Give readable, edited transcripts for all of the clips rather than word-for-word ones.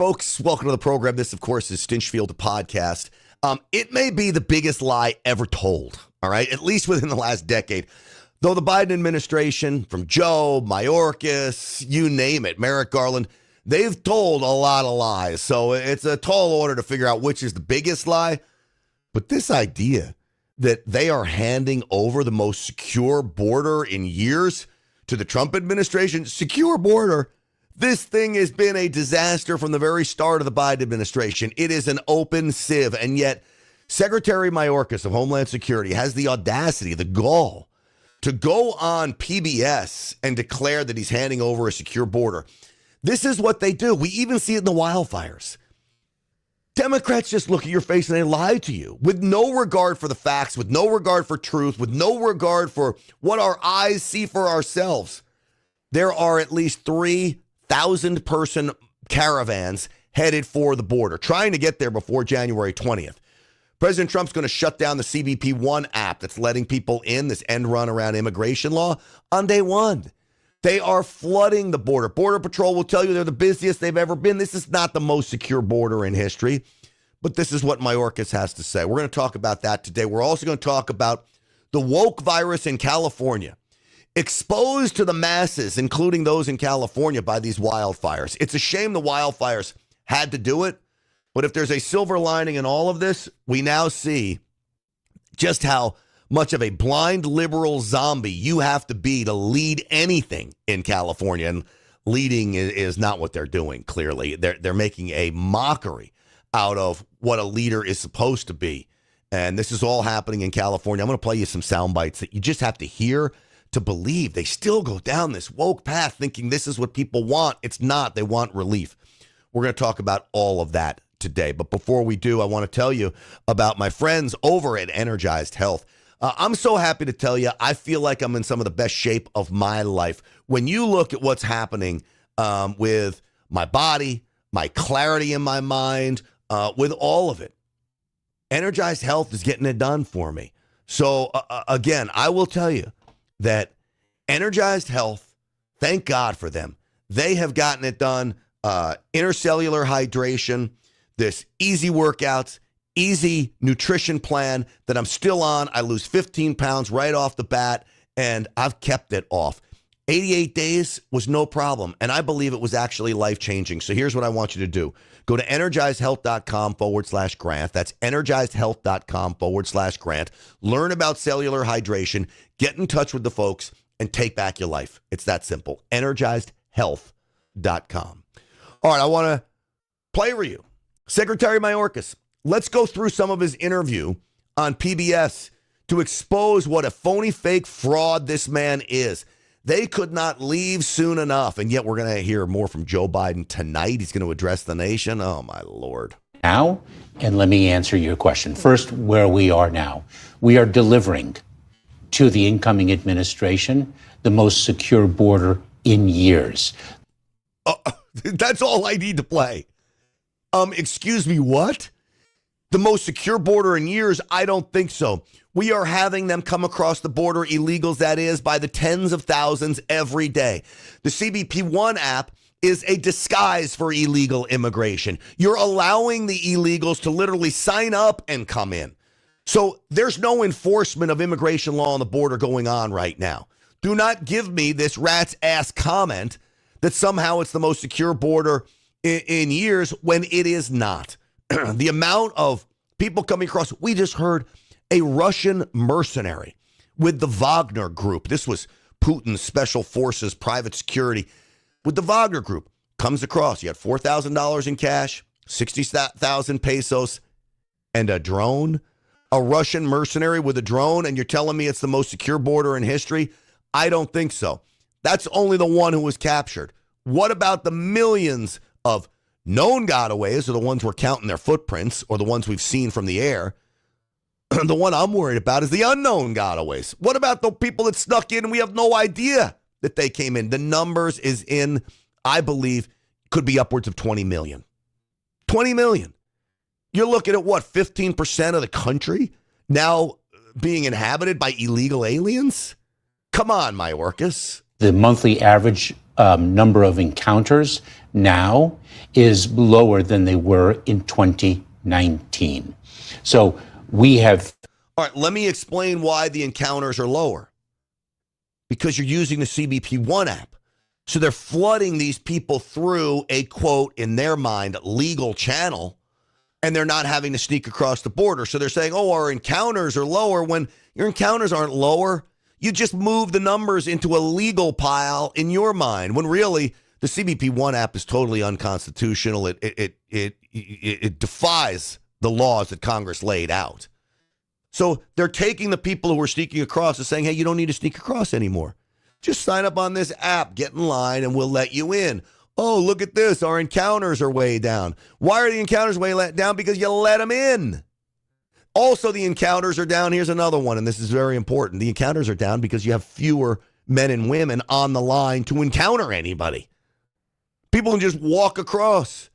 Folks, welcome to the program. This, of course, is Stinchfield Podcast. It may be the biggest lie ever told, all right, at least within the last decade. Though the Biden administration, from Joe, Mayorkas, you name it, Merrick Garland, they've told a lot of lies. So it's a tall order to figure out which is the biggest lie. But this idea that they are handing over the most secure border in years to the Trump administration, secure border, this thing has been a disaster from the very start of the Biden administration. It is an open sieve. And yet Secretary Mayorkas of Homeland Security has the audacity, the gall, to go on PBS and declare that he's handing over a secure border. This is what they do. We even see it in the wildfires. Democrats just look at your face and they lie to you with no regard for the facts, with no regard for truth, with no regard for what our eyes see for ourselves. There are at least 3,000-person caravans headed for the border, trying to get there before January 20th. President Trump's going to shut down the CBP-1 app that's letting people in, this end run around immigration law, on day one. They are flooding the border. Border Patrol will tell you they're the busiest they've ever been. This is not the most secure border in history, but this is what Mayorkas has to say. We're going to talk about that today. We're also going to talk about the woke virus in California, exposed to the masses, including those in California, by these wildfires. It's a shame the wildfires had to do it, but if there's a silver lining in all of this, we now see just how much of a blind liberal zombie you have to be to lead anything in California. And leading is not what they're doing, clearly. They're making a mockery out of what a leader is supposed to be. And this is all happening in California. I'm going to play you some sound bites that you just have to hear to believe. They still go down this woke path thinking this is what people want. It's not. They want relief. We're going to talk about all of that today. But before we do, I want to tell you about my friends over at Energized Health. I'm so happy to tell you, I feel like I'm in some of the best shape of my life. When you look at what's happening with my body, my clarity in my mind, with all of it, Energized Health is getting it done for me. So again, I will tell you that Energized Health, thank God for them. They have gotten it done. Intercellular hydration, this easy workouts, easy nutrition plan that I'm still on. I lose 15 pounds right off the bat, and I've kept it off. 88 days was no problem, and I believe it was actually life-changing. So here's what I want you to do. Go to energizedhealth.com/grant. That's energizedhealth.com/grant. Learn about cellular hydration, get in touch with the folks, and take back your life. It's that simple. Energizedhealth.com. All right, I want to play for you Secretary Mayorkas. Let's go through some of his interview on PBS to expose what a phony, fake fraud this man is. They could not leave soon enough, and yet we're going to hear more from Joe Biden tonight. He's going to address the nation. Oh, my Lord. Now, and let me answer your question. First, where we are now. We are delivering to the incoming administration the most secure border in years. That's all I need to play. Excuse me, what? The most secure border in years? I don't think so. We are having them come across the border, illegals that is, by the tens of thousands every day. The CBP-1 app is a disguise for illegal immigration. You're allowing the illegals to literally sign up and come in. So there's no enforcement of immigration law on the border going on right now. Do not give me this rat's ass comment that somehow it's the most secure border in years when it is not. The amount of people coming across, we just heard a Russian mercenary with the Wagner Group. This was Putin's special forces, private security. With the Wagner Group, comes across. You had $4,000 in cash, 60,000 pesos, and a drone. A Russian mercenary with a drone, and you're telling me it's the most secure border in history? I don't think so. That's only the one who was captured. What about the millions of known gotaways, or the ones we're counting their footprints, or the ones we've seen from the air? The one I'm worried about is the unknown gotaways. What about the people that snuck in and we have no idea that they came in? The numbers is in, I believe, could be upwards of 20 million. 20 million. You're looking at what, 15% of the country now being inhabited by illegal aliens? Come on, Mayorkas. The monthly average number of encounters now is lower than they were in 2019. So we have. All right, let me explain why the encounters are lower. Because you're using the CBP1 app. So they're flooding these people through a, quote, in their mind, legal channel, and they're not having to sneak across the border. So they're saying, oh, our encounters are lower, when your encounters aren't lower. You just move the numbers into a legal pile in your mind, when really the CBP1 app is totally unconstitutional. It defies the laws that Congress laid out. So they're taking the people who are sneaking across and saying, hey, you don't need to sneak across anymore. Just sign up on this app, get in line, and we'll let you in. Oh, look at this. Our encounters are way down. Why are the encounters way down? Because you let them in. Also, the encounters are down. Here's another one, and this is very important. The encounters are down because you have fewer men and women on the line to encounter anybody. People can just walk across.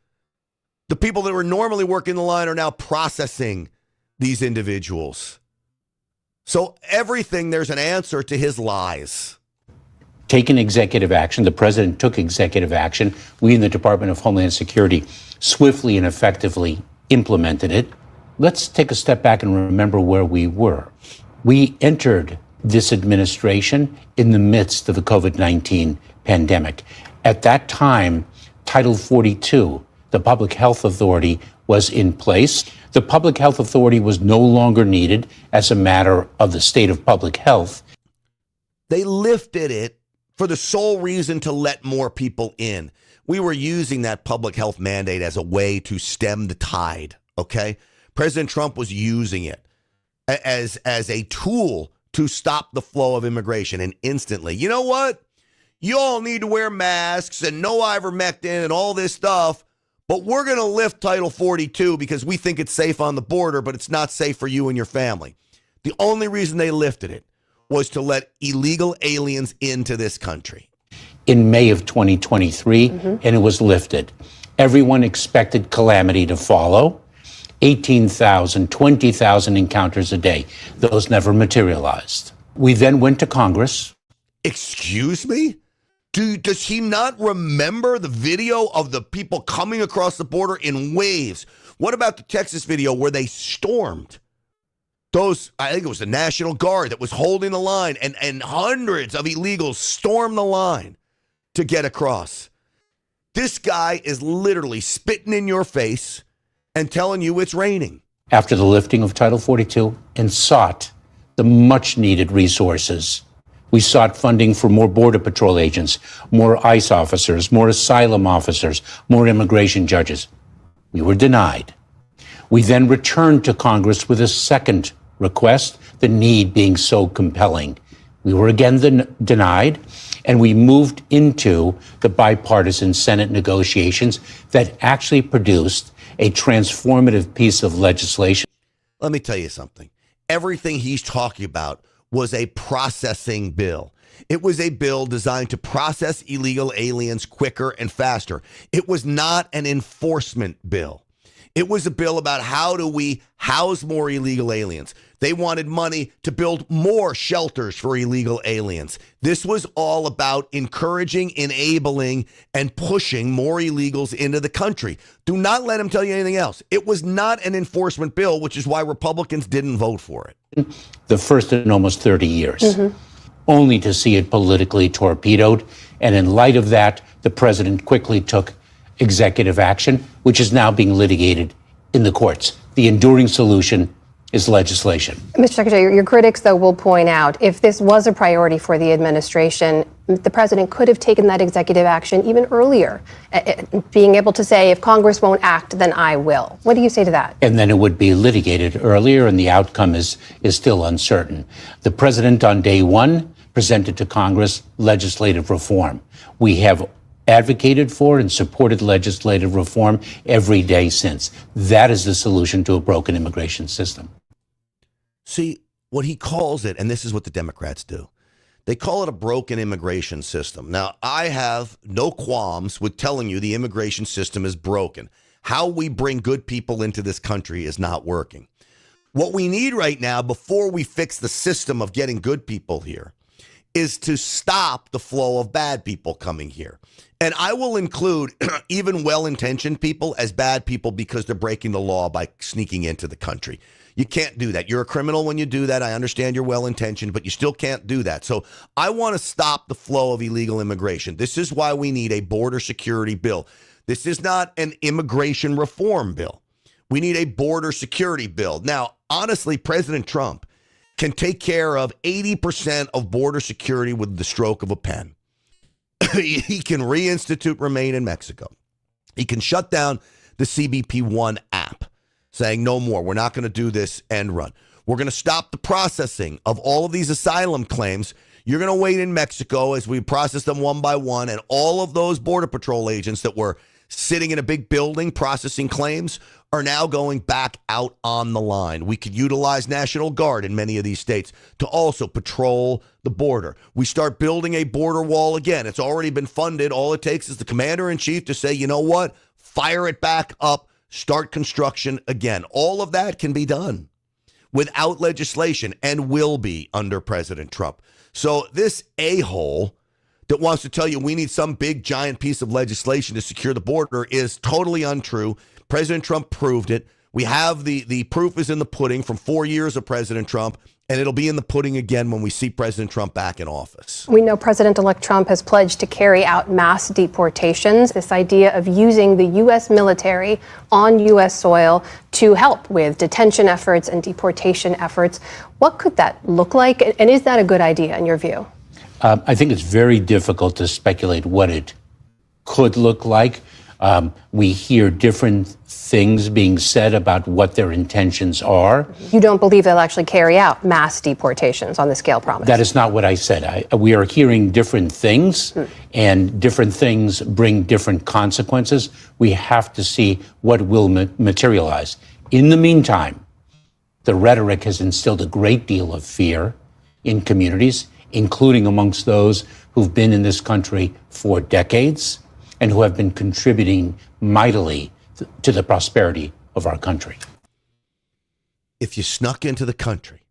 The people that were normally working the line are now processing these individuals. So everything, there's an answer to his lies. Taken executive action. The president took executive action. We in the Department of Homeland Security swiftly and effectively implemented it. Let's take a step back and remember where we were. We entered this administration in the midst of the COVID-19 pandemic. At that time, Title 42, the Public Health Authority, was in place. The Public Health Authority was no longer needed as a matter of the state of public health. They lifted it for the sole reason to let more people in. We were using that public health mandate as a way to stem the tide, okay? President Trump was using it as a tool to stop the flow of immigration. And instantly, you know what? You all need to wear masks and no ivermectin and all this stuff, but we're going to lift Title 42 because we think it's safe on the border, but it's not safe for you and your family. The only reason they lifted it was to let illegal aliens into this country. In May of 2023, and it was lifted. Everyone expected calamity to follow. 18,000, 20,000 encounters a day. Those never materialized. We then went to Congress. Excuse me? Does he not remember the video of the people coming across the border in waves? What about the Texas video where they stormed? Those, I think it was the National Guard that was holding the line, and hundreds of illegals stormed the line to get across. This guy is literally spitting in your face and telling you it's raining. After the lifting of Title 42, and sought the much needed resources. We sought funding for more Border Patrol agents, more ICE officers, more asylum officers, more immigration judges. We were denied. We then returned to Congress with a second request, the need being so compelling. We were again denied, and we moved into the bipartisan Senate negotiations that actually produced a transformative piece of legislation. Let me tell you something. Everything he's talking about was a processing bill. It was a bill designed to process illegal aliens quicker and faster. It was not an enforcement bill. It was a bill about how do we house more illegal aliens. They wanted money to build more shelters for illegal aliens. This was all about encouraging, enabling, and pushing more illegals into the country. Do not let him tell you anything else. It was not an enforcement bill, which is why Republicans didn't vote for it. The first in almost 30 years, only to see it politically torpedoed. And in light of that, the president quickly took executive action, which is now being litigated in the courts. The enduring solution is legislation. Mr. Secretary, your critics, though, will point out if this was a priority for the administration, the president could have taken that executive action even earlier, being able to say, if Congress won't act, then I will. What do you say to that? And then it would be litigated earlier, and the outcome is still uncertain. The president on day one presented to Congress legislative reform. We have advocated for and supported legislative reform every day since. That is the solution to a broken immigration system. See, what he calls it, and this is what the Democrats do, they call it a broken immigration system. Now, I have no qualms with telling you the immigration system is broken. How we bring good people into this country is not working. What we need right now, before we fix the system of getting good people here, is to stop the flow of bad people coming here. And I will include even well-intentioned people as bad people because they're breaking the law by sneaking into the country. You can't do that. You're a criminal when you do that. I understand you're well-intentioned, but you still can't do that. So I want to stop the flow of illegal immigration. This is why we need a border security bill. This is not an immigration reform bill. We need a border security bill. Now, honestly, President Trump can take care of 80% of border security with the stroke of a pen. He can reinstitute Remain in Mexico. He can shut down the CBP-1 app, saying no more. We're not going to do this end run. We're going to stop the processing of all of these asylum claims. You're going to wait in Mexico as we process them one by one, and all of those Border Patrol agents that were sitting in a big building processing claims are now going back out on the line. We could utilize National Guard in many of these states to also patrol the border. We start building a border wall again. It's already been funded. All it takes is the commander-in-chief to say, you know what, fire it back up, start construction again. All of that can be done without legislation and will be under President Trump. So this a-hole that wants to tell you we need some big giant piece of legislation to secure the border is totally untrue. President Trump proved it. We have the proof is in the pudding from 4 years of President Trump, and it'll be in the pudding again when we see President Trump back in office. We know President-elect Trump has pledged to carry out mass deportations, this idea of using the U.S. military on U.S. soil to help with detention efforts and deportation efforts. What could that look like, and is that a good idea in your view? I think it's very difficult to speculate what it could look like. We hear different things being said about what their intentions are. You don't believe they'll actually carry out mass deportations on the scale promised? That is not what I said. We are hearing different things, and different things bring different consequences. We have to see what will materialize. In the meantime, the rhetoric has instilled a great deal of fear in communities, including amongst those who've been in this country for decades and who have been contributing mightily to the prosperity of our country. If you snuck into the country,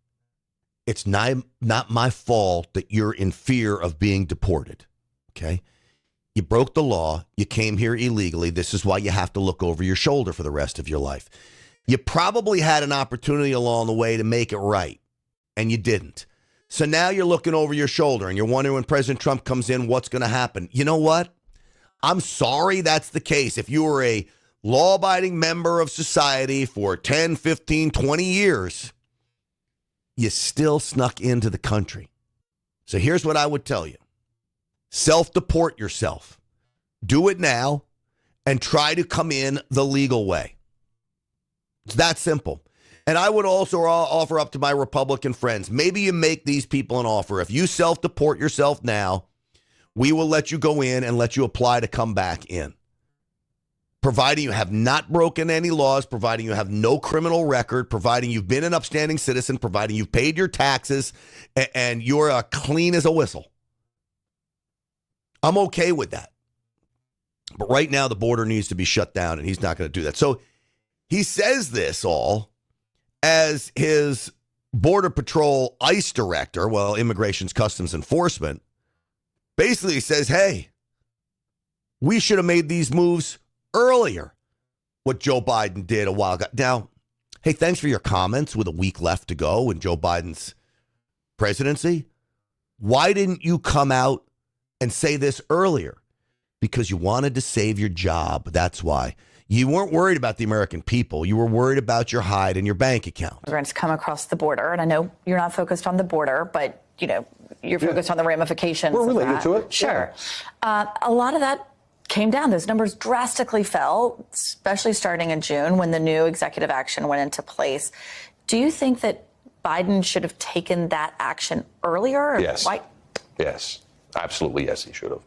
it's not my fault that you're in fear of being deported, okay? You broke the law. You came here illegally. This is why you have to look over your shoulder for the rest of your life. You probably had an opportunity along the way to make it right, and you didn't. So now you're looking over your shoulder and you're wondering when President Trump comes in, what's going to happen? You know what? I'm sorry that's the case. If you were a law-abiding member of society for 10, 15, 20 years, you still snuck into the country. So here's what I would tell you. Self-deport yourself. Do it now and try to come in the legal way. It's that simple. And I would also offer up to my Republican friends, maybe you make these people an offer. If you self-deport yourself now, we will let you go in and let you apply to come back in. Providing you have not broken any laws, providing you have no criminal record, providing you've been an upstanding citizen, providing you've paid your taxes, and you're clean as a whistle. I'm okay with that. But right now, the border needs to be shut down, and he's not going to do that. So he says this all as his Border Patrol ICE director, well, Immigration's Customs Enforcement, basically says, hey, we should have made these moves earlier, what Joe Biden did a while ago. Now, hey, thanks for your comments with a week left to go in Joe Biden's presidency. Why didn't you come out and say this earlier? Because you wanted to save your job. That's why. You weren't worried about the American people. You were worried about your hide and your bank account. Immigrants come across the border, and I know you're not focused on the border, but you're focused on the ramifications. We're related to it. Sure. A lot of that came down. Those numbers drastically fell, especially starting in June when the new executive action went into place. Do you think that Biden should have taken that action earlier? Yes. Why? Yes. Absolutely, yes, he should have.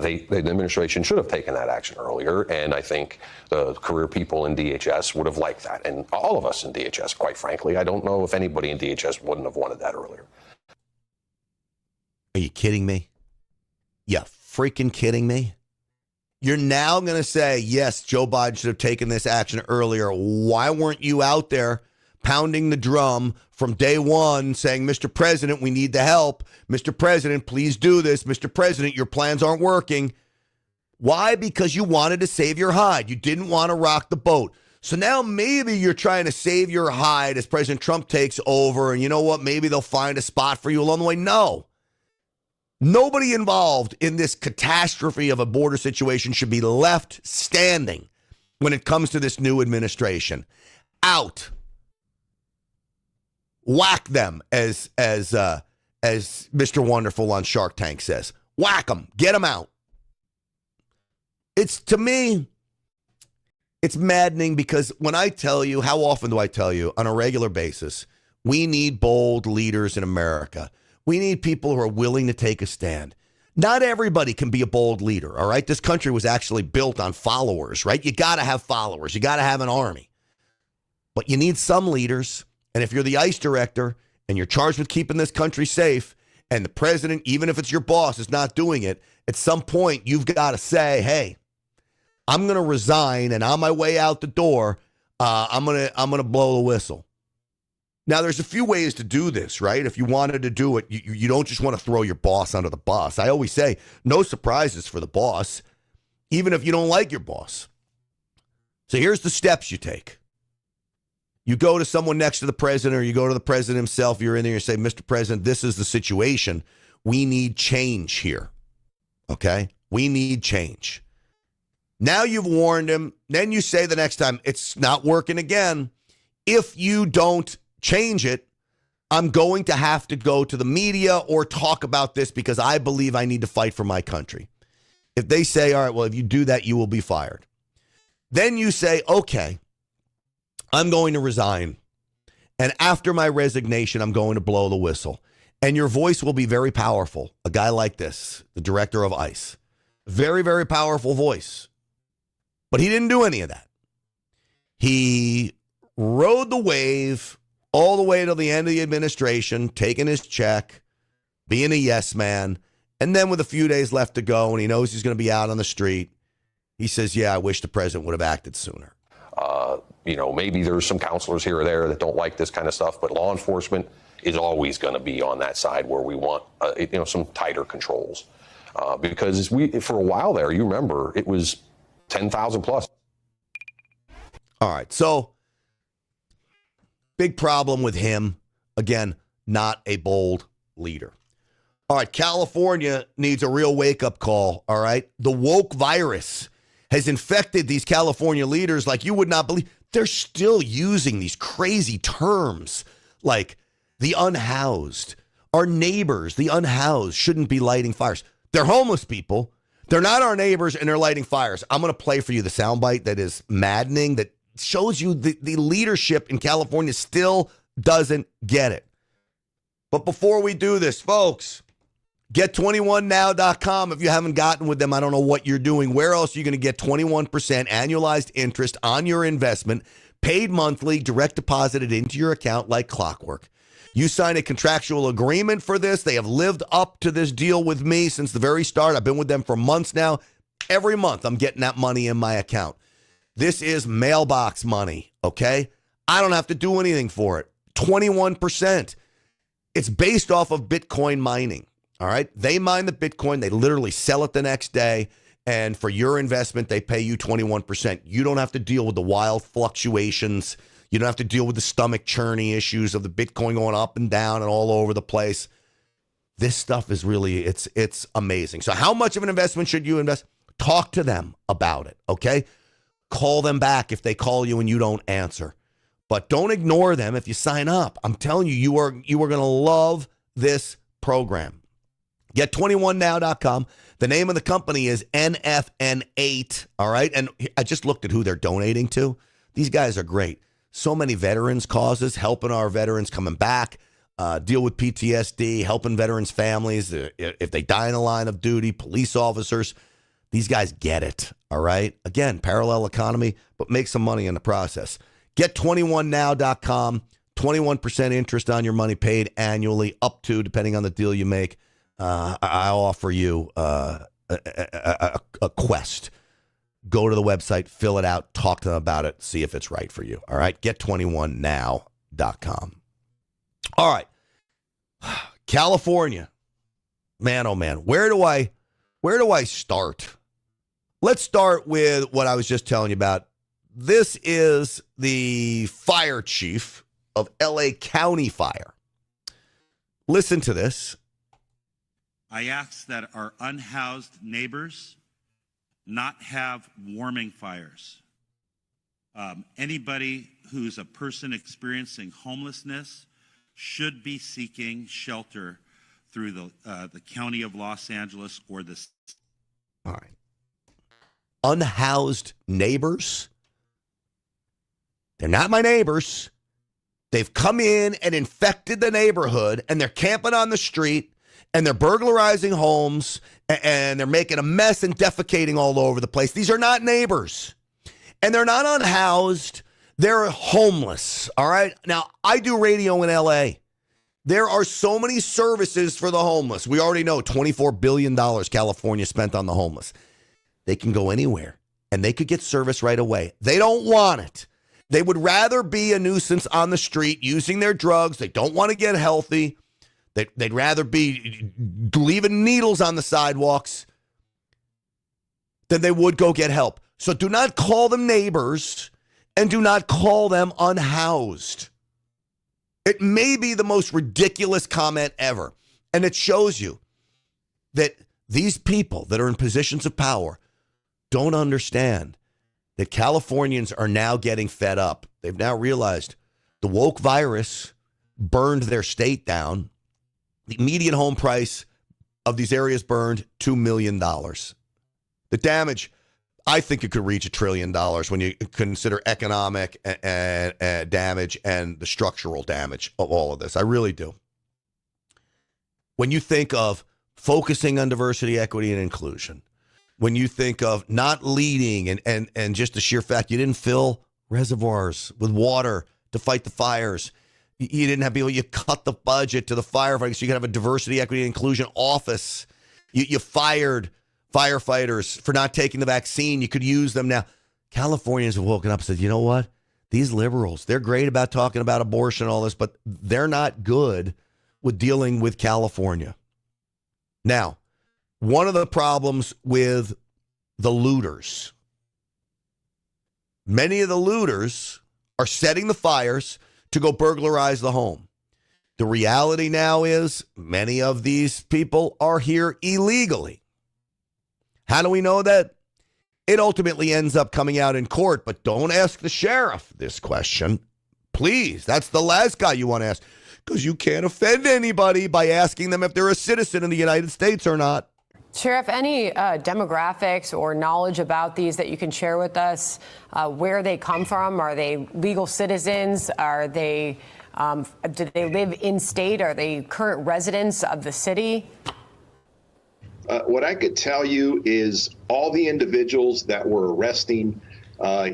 The administration should have taken that action earlier, and I think the career people in DHS would have liked that, and all of us in DHS, quite frankly. I don't know if anybody in DHS wouldn't have wanted that earlier. Are you kidding me? You freaking kidding me? You're now going to say, yes, Joe Biden should have taken this action earlier. Why weren't you out there pounding the drum from day one saying, Mr. President, we need the help. Mr. President, please do this. Mr. President, your plans aren't working. Why? Because you wanted to save your hide. You didn't want to rock the boat. So now maybe you're trying to save your hide as President Trump takes over. And you know what? Maybe they'll find a spot for you along the way. No. Nobody involved in this catastrophe of a border situation should be left standing when it comes to this new administration. Out. Whack them, as Mr. Wonderful on Shark Tank says. Whack them. Get them out. It's, to me, it's maddening because when I tell you, how often do I tell you on a regular basis, we need bold leaders in America. We need people who are willing to take a stand. Not everybody can be a bold leader, all right? This country was actually built on followers, right? You got to have followers. You got to have an army. But you need some leaders. And if you're the ICE director and you're charged with keeping this country safe, and the president, even if it's your boss, is not doing it, at some point you've got to say, hey, I'm going to resign, and on my way out the door, I'm gonna blow the whistle. Now, there's a few ways to do this, right? If you wanted to do it, you don't just want to throw your boss under the bus. I always say, no surprises for the boss, even if you don't like your boss. So here's the steps you take. You go to someone next to the president, or you go to the president himself. You're in there, you say, Mr. President, this is the situation. We need change here, okay? We need change. Now you've warned him. Then you say the next time, it's not working again. If you don't change it, I'm going to have to go to the media or talk about this because I believe I need to fight for my country. If they say, all right, well, if you do that, you will be fired. Then you say, okay, I'm going to resign. And after my resignation, I'm going to blow the whistle. And your voice will be very powerful. A guy like this, the director of ICE, very, very powerful voice. But he didn't do any of that. He rode the wave all the way to the end of the administration, taking his check, being a yes man. And then with a few days left to go and he knows he's going to be out on the street, he says, yeah, I wish the president would have acted sooner. Maybe there's some counselors here or there that don't like this kind of stuff, but law enforcement is always going to be on that side where we want, some tighter controls. Because for a while there, you remember, it was 10,000 plus. All right. So big problem with him. Again, not a bold leader. All right. California needs a real wake up call. All right. The woke virus has infected these California leaders like you would not believe. They're still using these crazy terms like the unhoused. Our neighbors, the unhoused, shouldn't be lighting fires. They're homeless people. They're not our neighbors, and they're lighting fires. I'm going to play for you the soundbite that is maddening, that shows you the leadership in California still doesn't get it. But before we do this, folks, get21now.com. If you haven't gotten with them, I don't know what you're doing. Where else are you going to get 21% annualized interest on your investment, paid monthly, direct deposited into your account like clockwork? You sign a contractual agreement for this. They have lived up to this deal with me since the very start. I've been with them for months now. Every month, I'm getting that money in my account. This is mailbox money, okay? I don't have to do anything for it. 21%. It's based off of Bitcoin mining, all right? They mine the Bitcoin. They literally sell it the next day. And for your investment, they pay you 21%. You don't have to deal with the wild fluctuations. You don't have to deal with the stomach churning issues of the Bitcoin going up and down and all over the place. This stuff is really, it's amazing. So how much of an investment should you invest? Talk to them about it, okay? Call them back if they call you and you don't answer. But don't ignore them if you sign up. I'm telling you, you are going to love this program. Get21now.com. The name of the company is NFN8, all right? And I just looked at who they're donating to. These guys are great. So many veterans causes, helping our veterans coming back, deal with PTSD, helping veterans' families if they die in the line of duty, police officers. These guys get it, all right? Again, parallel economy, but make some money in the process. Get21now.com, 21% interest on your money paid annually, up to, depending on the deal you make. I'll offer you a quest. Go to the website, fill it out, talk to them about it, see if it's right for you. All right, get21now.com. Dept.com. All right. California. Man, oh man. Where do I start? Let's start with what I was just telling you about. This is the fire chief of LA County Fire. Listen to this. I ask that our unhoused neighbors not have warming fires. Anybody who's a person experiencing homelessness should be seeking shelter through the County of Los Angeles or the... All right. Unhoused neighbors? They're not my neighbors. They've come in and infected the neighborhood, and they're camping on the street, and they're burglarizing homes, and they're making a mess and defecating all over the place. These are not neighbors. And they're not unhoused. They're homeless, all right? Now, I do radio in L.A. There are so many services for the homeless. We already know $24 billion California spent on the homeless. They can go anywhere, and they could get service right away. They don't want it. They would rather be a nuisance on the street using their drugs. They don't want to get healthy. They'd rather be leaving needles on the sidewalks than they would go get help. So do not call them neighbors and do not call them unhoused. It may be the most ridiculous comment ever. And it shows you that these people that are in positions of power don't understand that Californians are now getting fed up. They've now realized the woke virus burned their state down. The median home price of these areas burned $2 million. The damage, I think it could reach $1 trillion when you consider economic and damage and the structural damage of all of this. I really do. When you think of focusing on diversity, equity, and inclusion, when you think of not leading and just the sheer fact you didn't fill reservoirs with water to fight the fires, you didn't have people, you cut the budget to the firefighters so you could have a diversity, equity, and inclusion office. You fired firefighters for not taking the vaccine. You could use them now. Californians have woken up and said, you know what? These liberals, they're great about talking about abortion and all this, but they're not good with dealing with California. Now, one of the problems with the looters, many of the looters are setting the fires to go burglarize the home. The reality now is many of these people are here illegally. How do we know that? It ultimately ends up coming out in court, but don't ask the sheriff this question. Please, that's the last guy you want to ask, because you can't offend anybody by asking them if they're a citizen in the United States or not. Sheriff, any demographics or knowledge about these that you can share with us? Where they come from? Are they legal citizens? Are they, do they live in state? Are they current residents of the city? What I could tell you is all the individuals that we're arresting,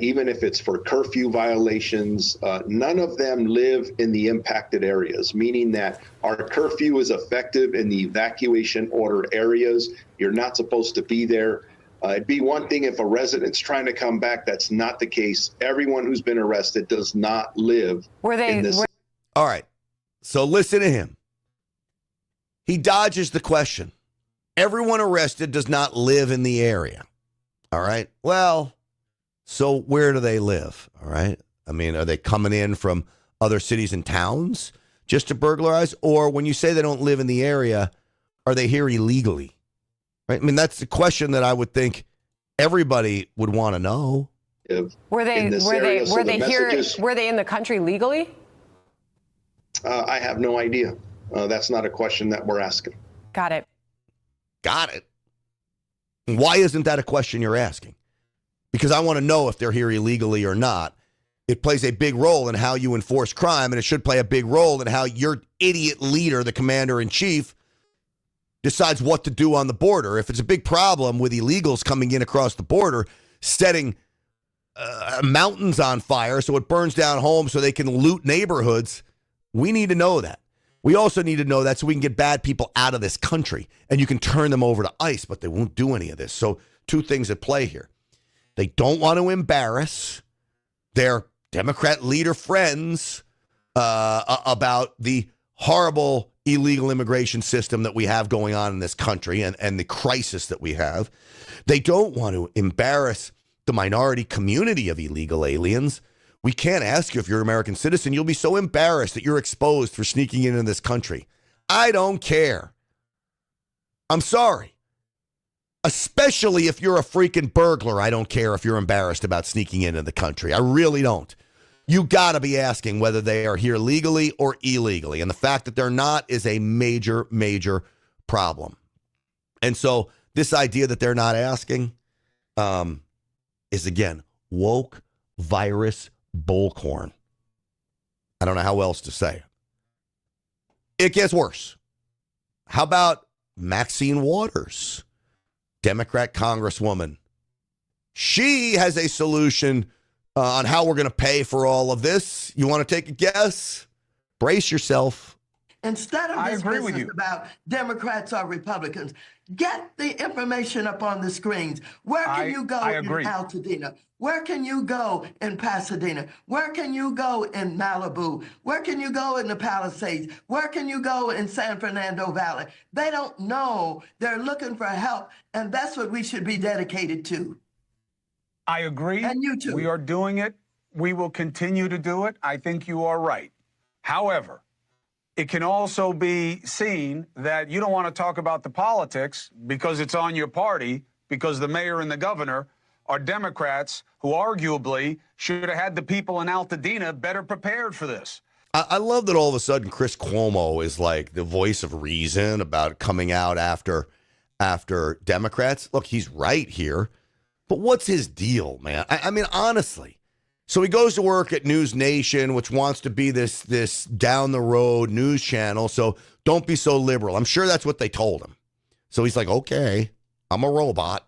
even if it's for curfew violations, none of them live in the impacted areas, meaning that our curfew is effective in the evacuation order areas. You're not supposed to be there. It'd be one thing if a resident's trying to come back. That's not the case. Everyone who's been arrested does not live in this. All right. So listen to him. He dodges the question. Everyone arrested does not live in the area. All right. Well, so where do they live? All right. I mean, are they coming in from other cities and towns just to burglarize? Or when you say they don't live in the area, are they here illegally? Right. I mean, that's the question that I would think everybody would want to know. Were they in the country legally? I have no idea. That's not a question that we're asking. Got it. Got it. Why isn't that a question you're asking? Because I want to know if they're here illegally or not. It plays a big role in how you enforce crime, and it should play a big role in how your idiot leader, the commander-in-chief, decides what to do on the border. If it's a big problem with illegals coming in across the border, setting mountains on fire so it burns down homes so they can loot neighborhoods, we need to know that. We also need to know that so we can get bad people out of this country, and you can turn them over to ICE, but they won't do any of this. So two things at play here. They don't want to embarrass their Democrat leader friends about the horrible illegal immigration system that we have going on in this country and the crisis that we have. They don't want to embarrass the minority community of illegal aliens. We can't ask you if you're an American citizen. You'll be so embarrassed that you're exposed for sneaking into this country. I don't care. I'm sorry. Especially if you're a freaking burglar. I don't care if you're embarrassed about sneaking into the country. I really don't. You got to be asking whether they are here legally or illegally. And the fact that they're not is a major, major problem. And so this idea that they're not asking is, again, woke virus bullcorn. I don't know how else to say it. It gets worse. How about Maxine Waters, Democrat Congresswoman? She has a solution on how we're going to pay for all of this. You want to take a guess? Brace yourself. Instead of this business about Democrats or Republicans, get the information up on the screens. Where can you go in Altadena? Where can you go in Pasadena? Where can you go in Malibu? Where can you go in the Palisades? Where can you go in San Fernando Valley? They don't know. They're looking for help, and that's what we should be dedicated to. I agree. And you too. We are doing it. We will continue to do it. I think you are right. However, it can also be seen that you don't want to talk about the politics because it's on your party, because the mayor and the governor are Democrats who arguably should have had the people in Altadena better prepared for this. I love that all of a sudden Chris Cuomo is like the voice of reason about coming out after Democrats. Look, he's right here. But what's his deal, man? I mean, honestly. So he goes to work at News Nation, which wants to be this down the road news channel. So don't be so liberal. I'm sure that's what they told him. So he's like, okay, I'm a robot.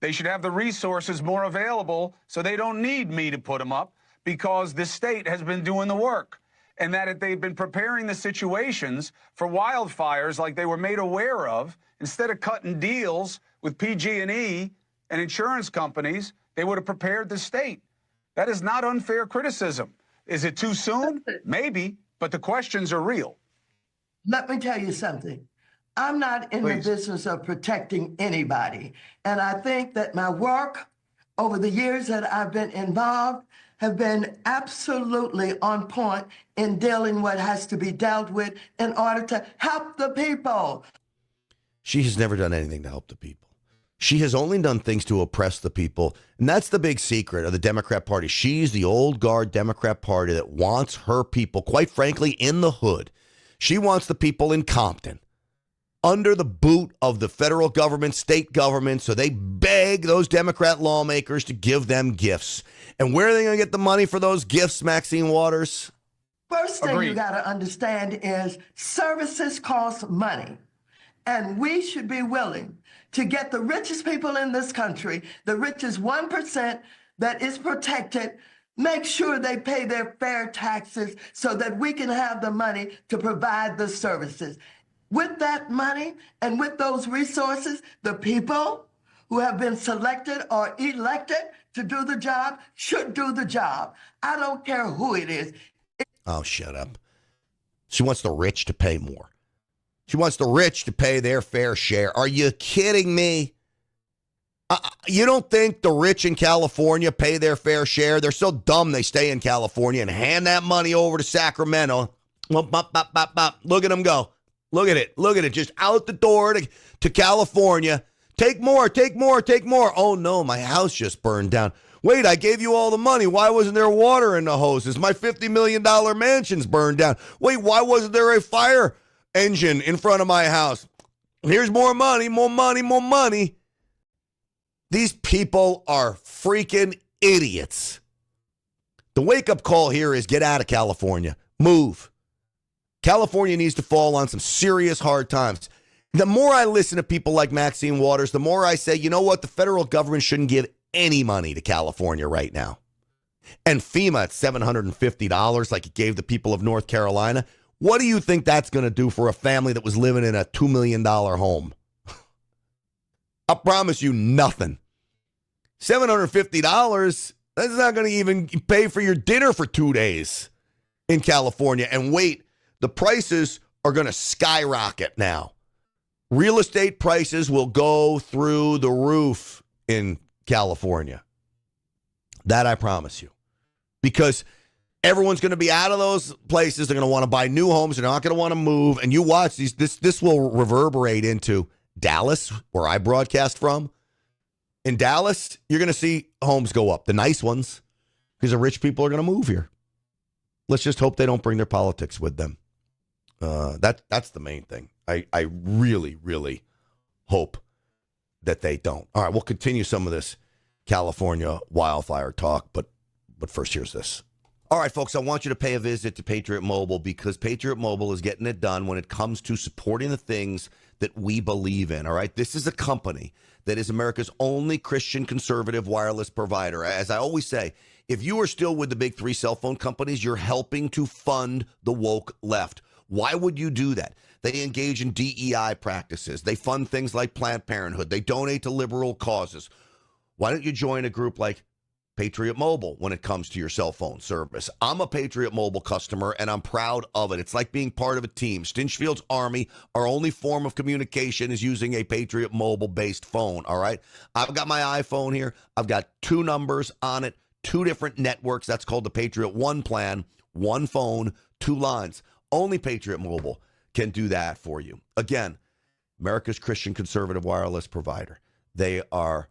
They should have the resources more available so they don't need me to put them up because the state has been doing the work. And that if they've been preparing the situations for wildfires like they were made aware of, instead of cutting deals with PG&E and insurance companies, they would have prepared the state. That is not unfair criticism. Is it too soon? Maybe, but the questions are real. Let me tell you something. I'm not in the business of protecting anybody. And I think that my work over the years that I've been involved have been absolutely on point in dealing what has to be dealt with in order to help the people. She has never done anything to help the people. She has only done things to oppress the people. And that's the big secret of the Democrat Party. She's the old guard Democrat Party that wants her people, quite frankly, in the hood. She wants the people in Compton under the boot of the federal government, state government, so they beg those Democrat lawmakers to give them gifts. And where are they going to get the money for those gifts, Maxine Waters? First thing you got to understand is services cost money. And we should be willing to get the richest people in this country, the richest 1% that is protected, make sure they pay their fair taxes so that we can have the money to provide the services. With that money and with those resources, the people who have been selected or elected to do the job should do the job. I don't care who it is. Oh, shut up. She wants the rich to pay more. She wants the rich to pay their fair share. Are you kidding me? You don't think the rich in California pay their fair share? They're so dumb they stay in California and hand that money over to Sacramento. Look at them go. Look at it. Look at it. Just out the door to California. Take more, take more, take more. Oh, no, my house just burned down. Wait, I gave you all the money. Why wasn't there water in the hoses? My $50 million mansion's burned down. Wait, why wasn't there a fire engine in front of my house? Here's more money, more money, more money. These people are freaking idiots. The wake-up call here is get out of California. Move. California needs to fall on some serious hard times. The more I listen to people like Maxine Waters, the more I say, you know what? The federal government shouldn't give any money to California right now. And FEMA at $750 like it gave the people of North Carolina. What do you think that's going to do for a family that was living in a $2 million home? I promise you nothing. $750, that's not going to even pay for your dinner for 2 days. in California. And wait, the prices are going to skyrocket now. Real estate prices will go through the roof in California. That I promise you. Because everyone's going to be out of those places. They're going to want to buy new homes. They're not going to want to move. And you watch these. This will reverberate into Dallas, where I broadcast from. In Dallas, you're going to see homes go up, the nice ones, because the rich people are going to move here. Let's just hope they don't bring their politics with them. That's the main thing. I really, really hope that they don't. All right, we'll continue some of this California wildfire talk, but first, here's this. All right, folks, I want you to pay a visit to Patriot Mobile because Patriot Mobile is getting it done when it comes to supporting the things that we believe in, all right? This is a company that is America's only Christian conservative wireless provider. As I always say, if you are still with the big three cell phone companies, you're helping to fund the woke left. Why would you do that? They engage in DEI practices. They fund things like Planned Parenthood. They donate to liberal causes. Why don't you join a group like Patriot Mobile when it comes to your cell phone service? I'm a Patriot Mobile customer, and I'm proud of it. It's like being part of a team. Stinchfield's Army, our only form of communication is using a Patriot Mobile-based phone, all right? I've got my iPhone here. I've got 2 numbers on it, 2 different networks. That's called the Patriot One plan. 1 phone, 2 lines. Only Patriot Mobile can do that for you. Again, America's Christian conservative wireless provider. They are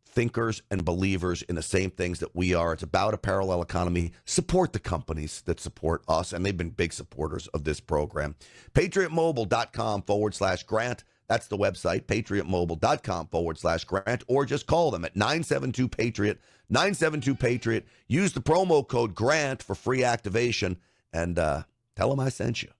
thinkers and believers in the same things that we are. It's about a parallel economy. Support the companies that support us, and they've been big supporters of this program. PatriotMobile.com/grant. That's the website, PatriotMobile.com/grant, or just call them at 972-PATRIOT, 972-PATRIOT. Use the promo code GRANT for free activation, and tell them I sent you.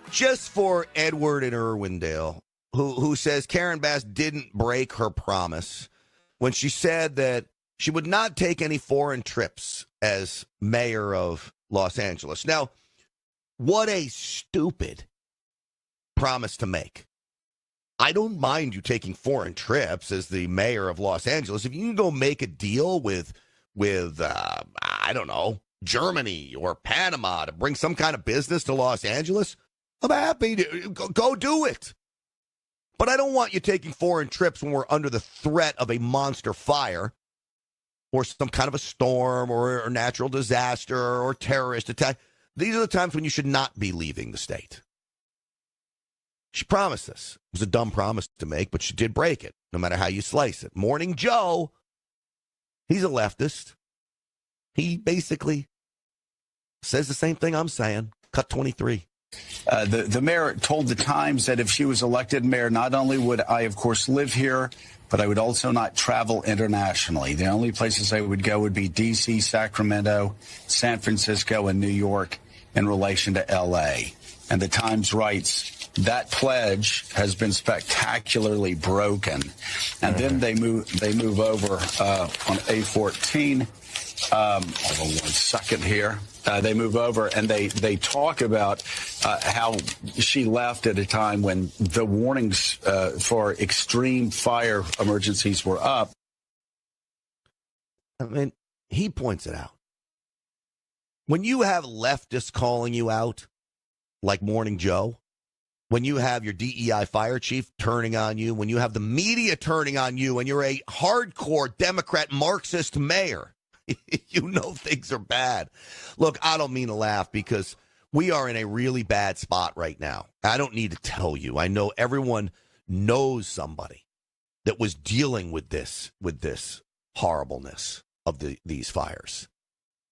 Just for Edward in Irwindale, who says Karen Bass didn't break her promise when she said that she would not take any foreign trips as mayor of Los Angeles. Now, what a stupid promise to make. I don't mind you taking foreign trips as the mayor of Los Angeles. If you can go make a deal with I don't know, Germany or Panama to bring some kind of business to Los Angeles, I'm happy to go do it. But I don't want you taking foreign trips when we're under the threat of a monster fire or some kind of a storm or a natural disaster or terrorist attack. These are the times when you should not be leaving the state. She promised this. It was a dumb promise to make, but she did break it, no matter how you slice it. Morning Joe, he's a leftist. He basically says the same thing I'm saying. Cut 23. The mayor told the Times that if she was elected mayor, not only would I, of course, live here, but I would also not travel internationally. The only places I would go would be D.C., Sacramento, San Francisco, and New York in relation to L.A. And the Times writes, that pledge has been spectacularly broken. And then they move over on A14. Hold on 1 second here. They move over and they talk about how she left at a time when the warnings for extreme fire emergencies were up. I mean, he points it out. When you have leftists calling you out, like Morning Joe, when you have your DEI fire chief turning on you, when you have the media turning on you, and you're a hardcore Democrat Marxist mayor, you know things are bad. Look, I don't mean to laugh because we are in a really bad spot right now. I don't need to tell you. I know everyone knows somebody that was dealing with this horribleness of these fires.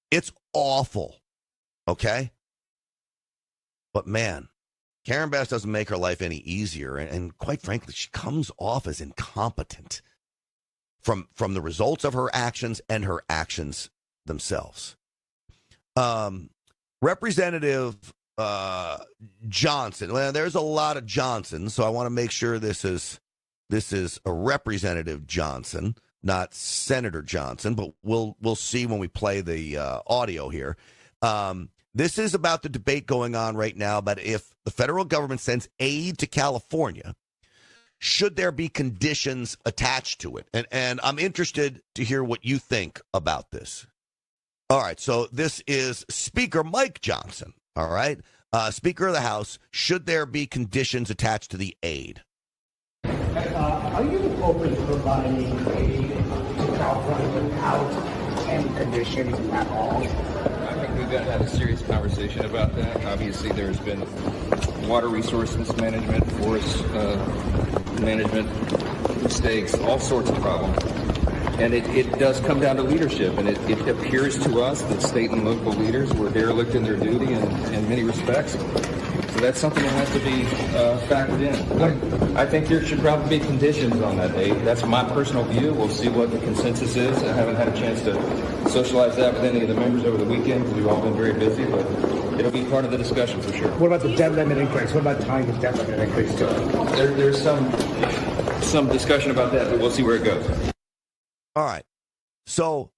It's awful, okay? But man, Karen Bass doesn't make her life any easier, and quite frankly, she comes off as incompetent from the results of her actions and her actions themselves. Representative Johnson. Well, there's a lot of Johnsons, so I want to make sure this is a Representative Johnson, not Senator Johnson. But we'll see when we play the audio here. This is about the debate going on right now about if the federal government sends aid to California, should there be conditions attached to it? And I'm interested to hear what you think about this. All right, so this is Speaker Mike Johnson, all right? Speaker of the House, should there be conditions attached to the aid? Are you open to providing aid to California without any conditions at all? I think we've got to have a serious conversation about that. Obviously, there's been water resource mismanagement, forest management mistakes, all sorts of problems. And it does come down to leadership, and it appears to us that state and local leaders were derelict in their duty in many respects. So that's something that has to be factored in. I think there should probably be conditions on that aid. That's my personal view. We'll see what the consensus is. I haven't had a chance to socialize that with any of the members over the weekend because we've all been very busy, but it'll be part of the discussion for sure. What about the debt limit increase? What about tying the debt limit increase to it? There's some discussion about that, but we'll see where it goes. All right. So,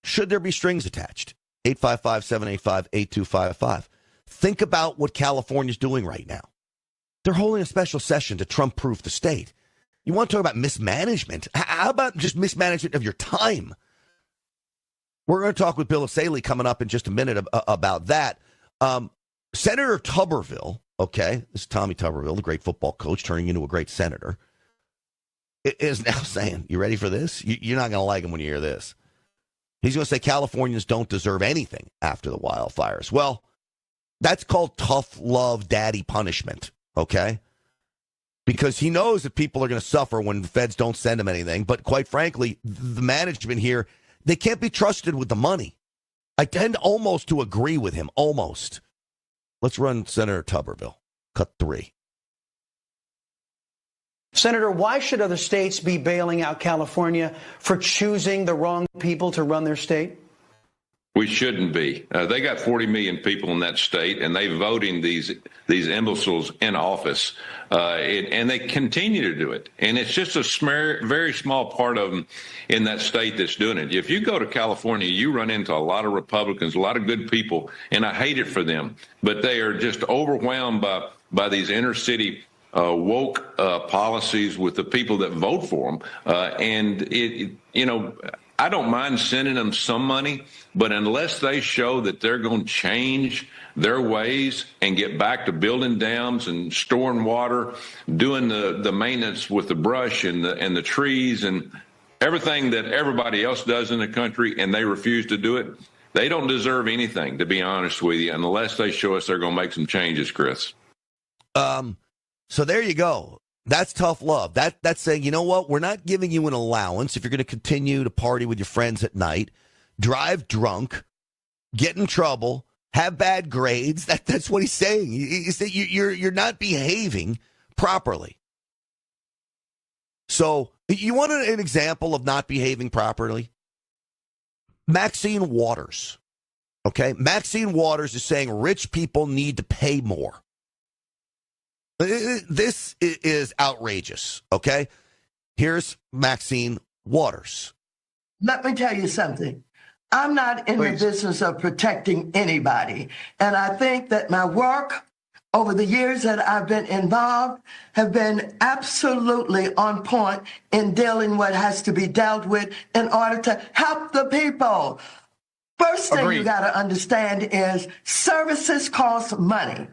should there be strings attached? 855-785-8255. Think about what California's doing right now. They're holding a special session to Trump-proof the state. You want to talk about mismanagement? How about just mismanagement of your time? We're going to talk with Bill Saley coming up in just a minute about that. Senator Tuberville, okay, this is Tommy Tuberville, the great football coach, turning into a great senator, is now saying, you ready for this? You're not going to like him when you hear this. He's going to say Californians don't deserve anything after the wildfires. Well, that's called tough love daddy punishment, okay? Because he knows that people are going to suffer when the feds don't send him anything. But quite frankly, the management here, they can't be trusted with the money. I tend almost to agree with him, almost. Let's run Senator Tuberville. Cut 3. Senator, why should other states be bailing out California for choosing the wrong people to run their state? We shouldn't be. They got 40 million people in that state, and they're voting these imbeciles in office, and they continue to do it. And it's just a very small part of them in that state that's doing it. If you go to California, you run into a lot of Republicans, a lot of good people, and I hate it for them. But they are just overwhelmed by these inner city woke policies with the people that vote for them. I don't mind sending them some money, but unless they show that they're going to change their ways and get back to building dams and storing water, doing the maintenance with the brush and the trees and everything that everybody else does in the country, and they refuse to do it, they don't deserve anything, to be honest with you, unless they show us they're going to make some changes, Chris. So there you go. That's tough love. That's saying, you know what? We're not giving you an allowance if you're going to continue to party with your friends at night, drive drunk, get in trouble, have bad grades. That's what he's saying. He's saying you're not behaving properly. So you want an example of not behaving properly? Maxine Waters. Okay? Maxine Waters is saying rich people need to pay more. This is outrageous, okay? Here's Maxine Waters. Let me tell you something. I'm not in the business of protecting anybody. And I think that my work over the years that I've been involved have been absolutely on point in dealing what has to be dealt with in order to help the people. First thing you got to understand is services cost money.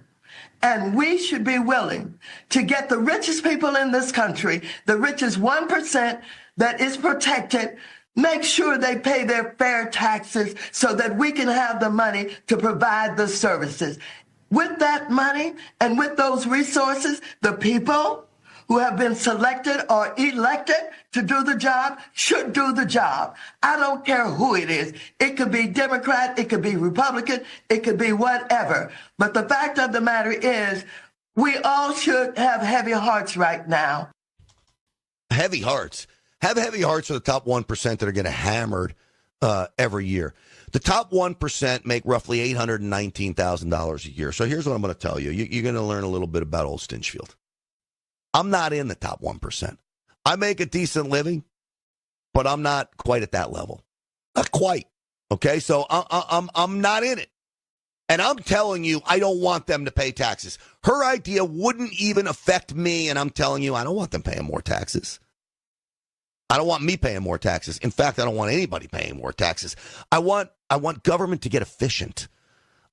And we should be willing to get the richest people in this country, the richest 1% that is protected, make sure they pay their fair taxes so that we can have the money to provide the services. With that money and with those resources, the people who have been selected or elected to do the job should do the job. I don't care who it is. It could be Democrat, it could be Republican, it could be whatever. But the fact of the matter is, we all should have heavy hearts right now. Heavy hearts. Have heavy hearts for the top 1% that are getting hammered every year. The top 1% make roughly $819,000 a year. So here's what I'm going to tell you. You're going to learn a little bit about old Stinchfield. I'm not in the top 1%. I make a decent living, but I'm not quite at that level. Not quite. Okay, so I'm not in it. And I'm telling you, I don't want them to pay taxes. Her idea wouldn't even affect me, and I'm telling you, I don't want them paying more taxes. I don't want me paying more taxes. In fact, I don't want anybody paying more taxes. I want government to get efficient.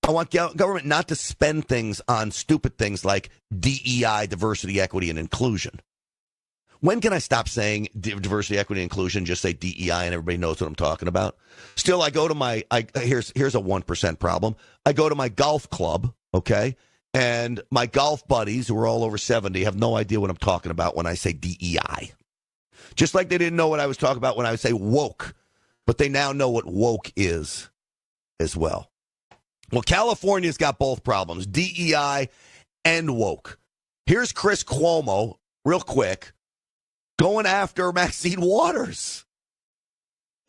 I want government not to spend things on stupid things like DEI, diversity, equity, and inclusion. When can I stop saying diversity, equity, and inclusion, just say DEI and everybody knows what I'm talking about? Still, I go to here's a 1% problem. I go to my golf club, okay? And my golf buddies, who are all over 70, have no idea what I'm talking about when I say DEI. Just like they didn't know what I was talking about when I would say woke. But they now know what woke is as well. Well, California's got both problems, DEI and woke. Here's Chris Cuomo, real quick, going after Maxine Waters.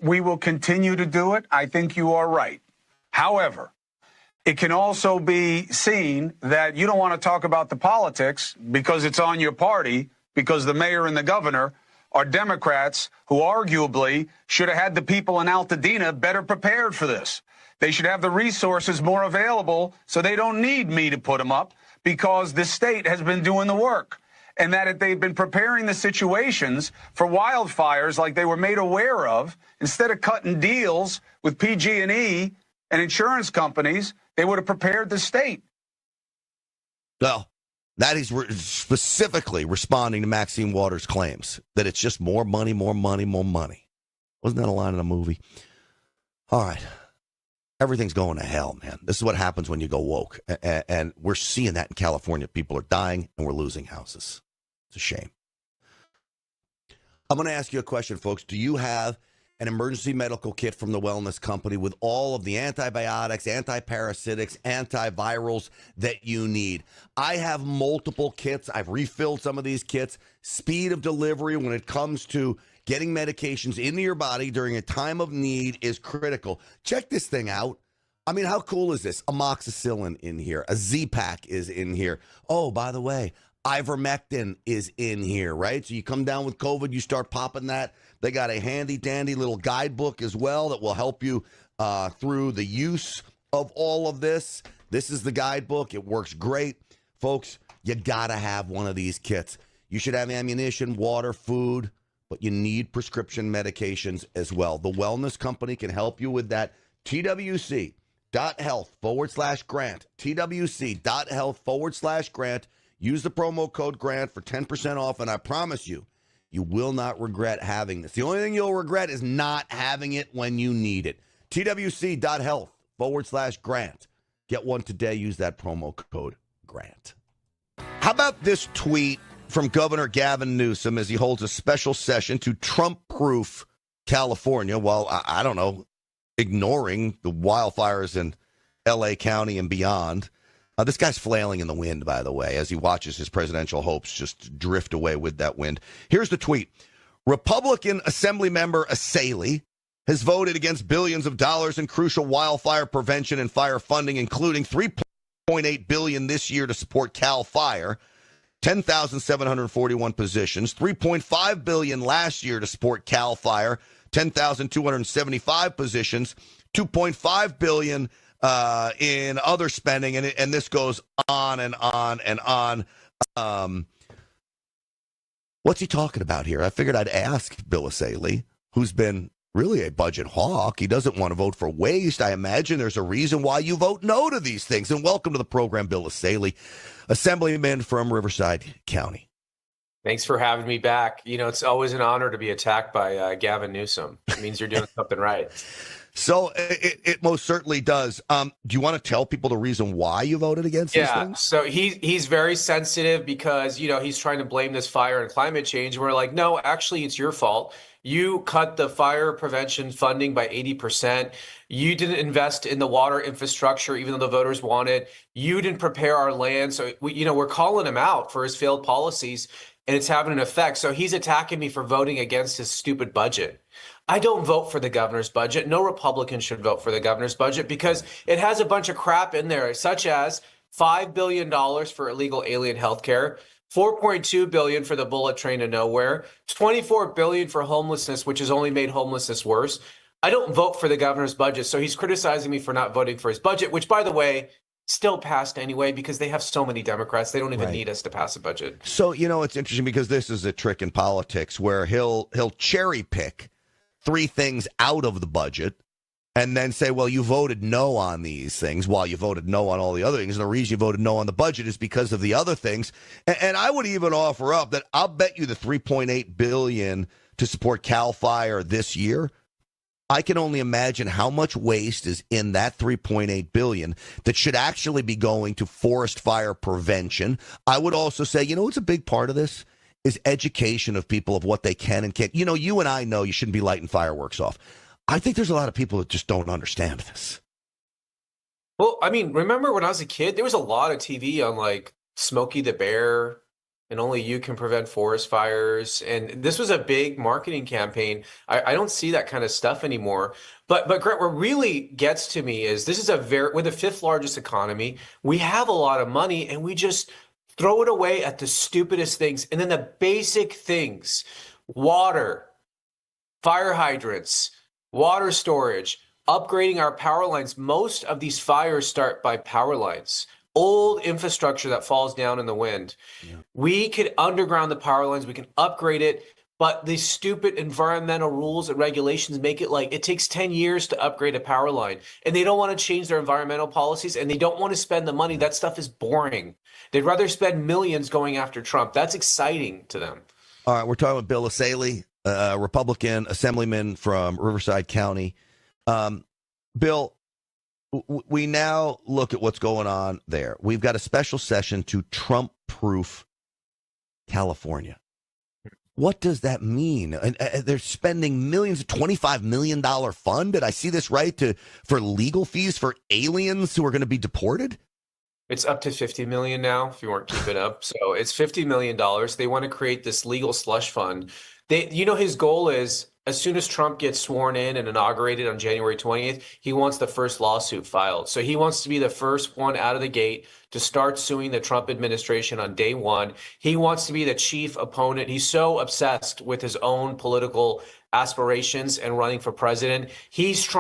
We will continue to do it. I think you are right. However, it can also be seen that you don't want to talk about the politics because it's on your party, because the mayor and the governor are Democrats who arguably should have had the people in Altadena better prepared for this. They should have the resources more available so they don't need me to put them up because the state has been doing the work. And that if they've been preparing the situations for wildfires like they were made aware of, instead of cutting deals with PG&E and insurance companies, they would have prepared the state. Well, that is specifically responding to Maxine Waters' claims that it's just more money, more money, more money. Wasn't that a line in a movie? All right. Everything's going to hell, man. This is what happens when you go woke. And we're seeing that in California. People are dying and we're losing houses. It's a shame. I'm going to ask you a question, folks. Do you have an emergency medical kit from the wellness company with all of the antibiotics, antiparasitics, antivirals that you need? I have multiple kits. I've refilled some of these kits. Speed of delivery when it comes to getting medications into your body during a time of need is critical. Check this thing out. I mean, how cool is this? Amoxicillin in here. A Z-Pack is in here. Oh, by the way, ivermectin is in here, right? So you come down with COVID, you start popping that. They got a handy-dandy little guidebook as well that will help you through the use of all of this. This is the guidebook. It works great. Folks, you got to have one of these kits. You should have ammunition, water, food, but you need prescription medications as well. The Wellness Company can help you with that. TWC.health/grant. TWC.health/grant. Use the promo code GRANT for 10% off, and I promise you, you will not regret having this. The only thing you'll regret is not having it when you need it. TWC.health/grant. Get one today. Use that promo code GRANT. How about this tweet from Governor Gavin Newsom as he holds a special session to Trump-proof California while, I don't know, ignoring the wildfires in L.A. County and beyond. This guy's flailing in the wind, by the way, as he watches his presidential hopes just drift away with that wind. Here's the tweet. Republican Assemblymember Asaley has voted against billions of dollars in crucial wildfire prevention and fire funding, including $3.8 billion this year to support CAL FIRE, 10,741 positions, $3.5 billion last year to support CAL FIRE, 10,275 positions, $2.5 billion in other spending, and this goes on and on and on. What's he talking about here? I figured I'd ask Bill Asaley, who's been really a budget hawk. He doesn't want to vote for waste. I imagine there's a reason why you vote no to these things. And welcome to the program, Bill Asaley, Assemblyman from Riverside County. Thanks for having me back. You know, it's always an honor to be attacked by Gavin Newsom. It means you're doing something right. So it most certainly does. Do you want to tell people the reason why you voted against these things? So he's very sensitive because, you know, he's trying to blame this fire and climate change. We're like, no, actually, it's your fault. You cut the fire prevention funding by 80%. You didn't invest in the water infrastructure, even though the voters wanted. You didn't prepare our land. So, we're calling him out for his failed policies, and it's having an effect. So he's attacking me for voting against his stupid budget. I don't vote for the governor's budget. No Republican should vote for the governor's budget because it has a bunch of crap in there, such as $5 billion for illegal alien healthcare, $4.2 billion for the bullet train to nowhere, $24 billion for homelessness, which has only made homelessness worse. I don't vote for the governor's budget, so he's criticizing me for not voting for his budget, which, by the way, still passed anyway because they have so many Democrats. They don't even Right. need us to pass a budget. So, it's interesting because this is a trick in politics where he'll cherry pick 3 things out of the budget and then say, well, you voted no on these things while you voted no on all the other things. And the reason you voted no on the budget is because of the other things. And I would even offer up that I'll bet you the $3.8 billion to support CAL FIRE this year, I can only imagine how much waste is in that $3.8 billion that should actually be going to forest fire prevention. I would also say, what's a big part of this is education of people of what they can and can't. You and I know you shouldn't be lighting fireworks off. I think there's a lot of people that just don't understand this. Well, I mean, remember when I was a kid, there was a lot of TV on like Smokey the Bear and only you can prevent forest fires. And this was a big marketing campaign. I don't see that kind of stuff anymore. But Grant, what really gets to me is this is we're the 5th largest economy. We have a lot of money and we just throw it away at the stupidest things. And then the basic things, water, fire hydrants, water storage, upgrading our power lines. Most of these fires start by power lines, old infrastructure that falls down in the wind. Yeah. We could underground the power lines. We can upgrade it. But these stupid environmental rules and regulations make it like it takes 10 years to upgrade a power line. And they don't want to change their environmental policies and they don't want to spend the money. That stuff is boring. They'd rather spend millions going after Trump. That's exciting to them. All right, we're talking with Bill Asaley, Republican assemblyman from Riverside County. Bill, we now look at what's going on there. We've got a special session to Trump-proof California. What does that mean? And they're spending millions, $25 million fund. Did I see this right? For legal fees for aliens who are going to be deported? It's up to $50 million now, if you weren't keeping up. So it's $50 million. They want to create this legal slush fund. His goal is as soon as Trump gets sworn in and inaugurated on January 20th, he wants the first lawsuit filed. So he wants to be the first one out of the gate to start suing the Trump administration on day one. He wants to be the chief opponent. He's so obsessed with his own political aspirations and running for president. He's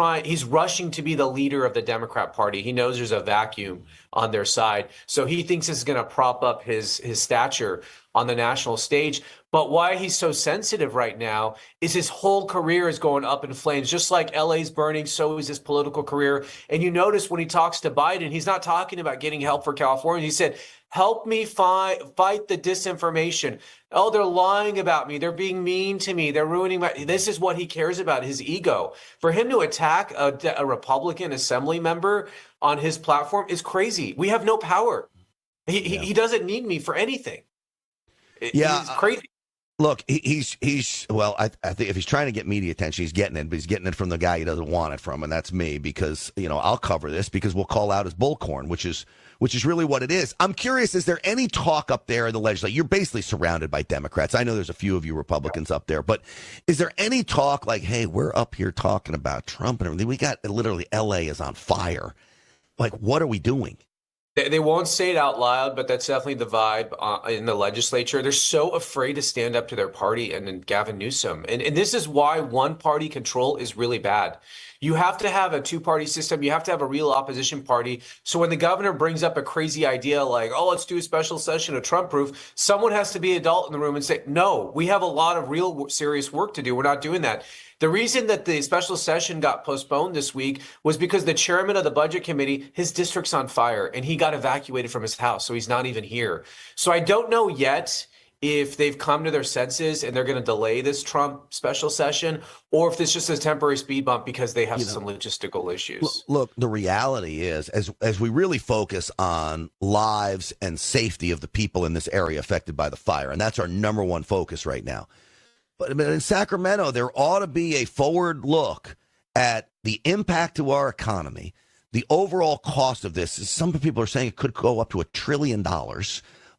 rushing to be the leader of the Democrat Party. He knows there's a vacuum on their side. So he thinks it's going to prop up his stature on the national stage. But why he's so sensitive right now is his whole career is going up in flames. Just like LA's burning, so is his political career. And you notice when he talks to Biden, he's not talking about getting help for California. He said, help me fight the disinformation. Oh, they're lying about me. They're being mean to me. They're ruining this is what he cares about, his ego. For him to attack a Republican assembly member on his platform is crazy. We have no power. He doesn't need me for anything. He's crazy. Look, he's I think if he's trying to get media attention, he's getting it, but he's getting it from the guy he doesn't want it from, and that's me, because I'll cover this because we'll call out his bullcorn, which is really what it is. I'm curious, is there any talk up there in the legislature? You're basically surrounded by Democrats. I know there's a few of you Republicans up there, but is there any talk like, hey, we're up here talking about Trump and everything? We got literally LA is on fire. Like, what are we doing? They won't say it out loud, but that's definitely the vibe in the legislature. They're so afraid to stand up to their party and Gavin Newsom. And this is why one-party control is really bad. You have to have a two-party system. You have to have a real opposition party. So when the governor brings up a crazy idea like, oh, let's do a special session of Trump-proof, someone has to be adult in the room and say, no, we have a lot of real serious work to do. We're not doing that. The reason that the special session got postponed this week was because the chairman of the budget committee, his district's on fire and he got evacuated from his house. So he's not even here. So I don't know yet if they've come to their senses and they're going to delay this Trump special session, or if this just a temporary speed bump because they have some logistical issues. Look, the reality is, as we really focus on lives and safety of the people in this area affected by the fire, and that's our number one focus right now. But in Sacramento, there ought to be a forward look at the impact to our economy, the overall cost of this. Some people are saying it could go up to $1 trillion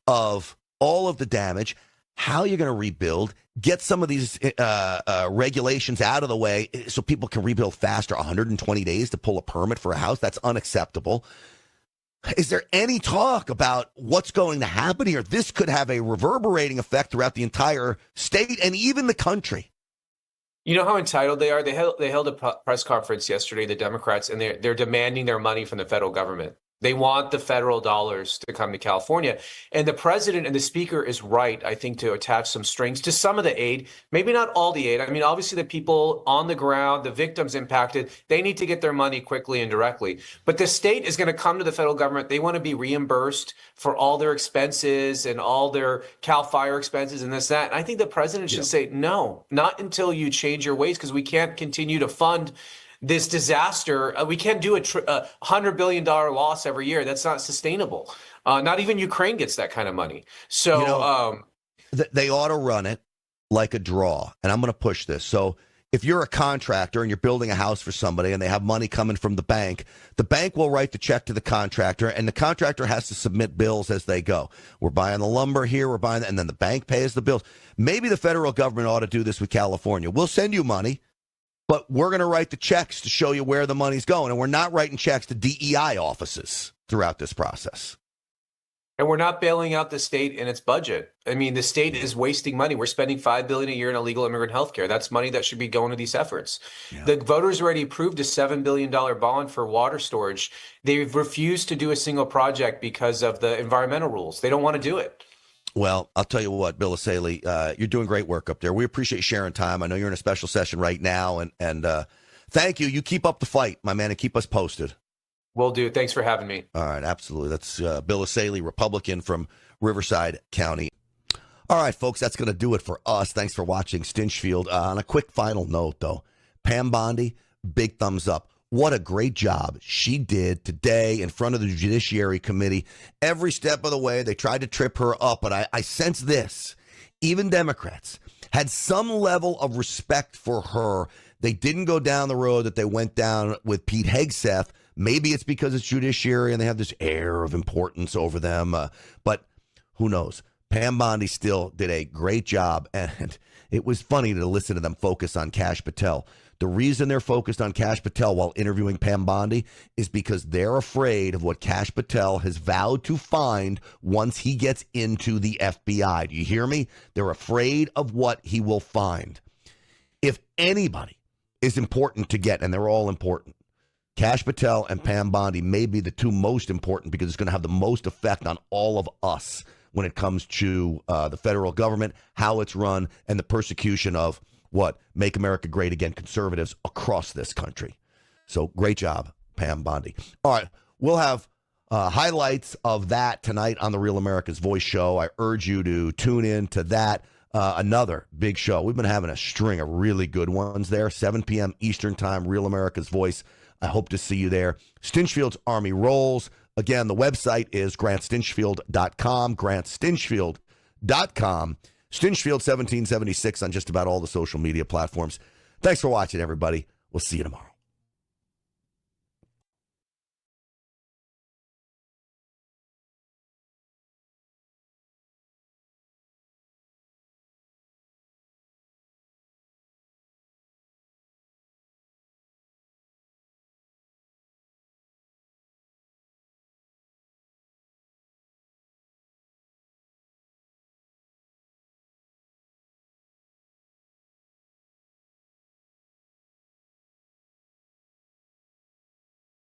of all of the damage, how you're going to rebuild, get some of these regulations out of the way so people can rebuild faster. 120 days to pull a permit for a house, that's unacceptable. Is there any talk about what's going to happen here? This could have a reverberating effect throughout the entire state and even the country. You know how entitled they are? They held a press conference yesterday, the Democrats, and they're demanding their money from the federal government. They want the federal dollars to come to California. And the president and the speaker is right, I think, to attach some strings to some of the aid, maybe not all the aid. I mean, obviously, the people on the ground, the victims impacted, they need to get their money quickly and directly. But the state is going to come to the federal government. They want to be reimbursed for all their expenses and all their CAL FIRE expenses and this, that. And I think the president should say, no, not until you change your ways, because we can't continue to fund this disaster. We can't do a $100 billion loss every year. That's not sustainable. Not even Ukraine gets that kind of money. So they ought to run it like a draw. And I'm going to push this. So if you're a contractor and you're building a house for somebody and they have money coming from the bank will write the check to the contractor, and the contractor has to submit bills as they go. We're buying the lumber here, we're buying that, and then the bank pays the bills. Maybe the federal government ought to do this with California. We'll send you money, but we're going to write the checks to show you where the money's going. And we're not writing checks to DEI offices throughout this process. And we're not bailing out the state in its budget. I mean, the state is wasting money. We're spending $5 billion a year in illegal immigrant health care. That's money that should be going to these efforts. Yeah. The voters already approved a $7 billion bond for water storage. They've refused to do a single project because of the environmental rules. They don't want to do it. Well, I'll tell you what, Bill Asaley, you're doing great work up there. We appreciate sharing time. I know you're in a special session right now, and thank you. You keep up the fight, my man, and keep us posted. Will do. Thanks for having me. All right, absolutely. That's Bill Asaley, Republican from Riverside County. All right, folks, that's going to do it for us. Thanks for watching Stinchfield. On a quick final note, though, Pam Bondi, big thumbs up. What a great job she did today in front of the Judiciary Committee. Every step of the way, they tried to trip her up, but I sense this. Even Democrats had some level of respect for her. They didn't go down the road that they went down with Pete Hegseth. Maybe it's because it's Judiciary and they have this air of importance over them, but who knows? Pam Bondi still did a great job, and it was funny to listen to them focus on Kash Patel. The reason they're focused on Kash Patel while interviewing Pam Bondi is because they're afraid of what Kash Patel has vowed to find once he gets into the FBI. Do you hear me? They're afraid of what he will find. If anybody is important to get, and they're all important, Kash Patel and Pam Bondi may be the two most important, because it's going to have the most effect on all of us when it comes to the federal government, how it's run, and the persecution of what? Make America Great Again conservatives across this country. So great job, Pam Bondi. All right, we'll have highlights of that tonight on the Real America's Voice show. I urge you to tune in to that. Another big show. We've been having a string of really good ones there. 7 p.m. Eastern Time, Real America's Voice. I hope to see you there. Stinchfield's Army Rolls. Again, the website is grantstinchfield.com, grantstinchfield.com. Stinchfield 1776 on just about all the social media platforms. Thanks for watching, everybody. We'll see you tomorrow.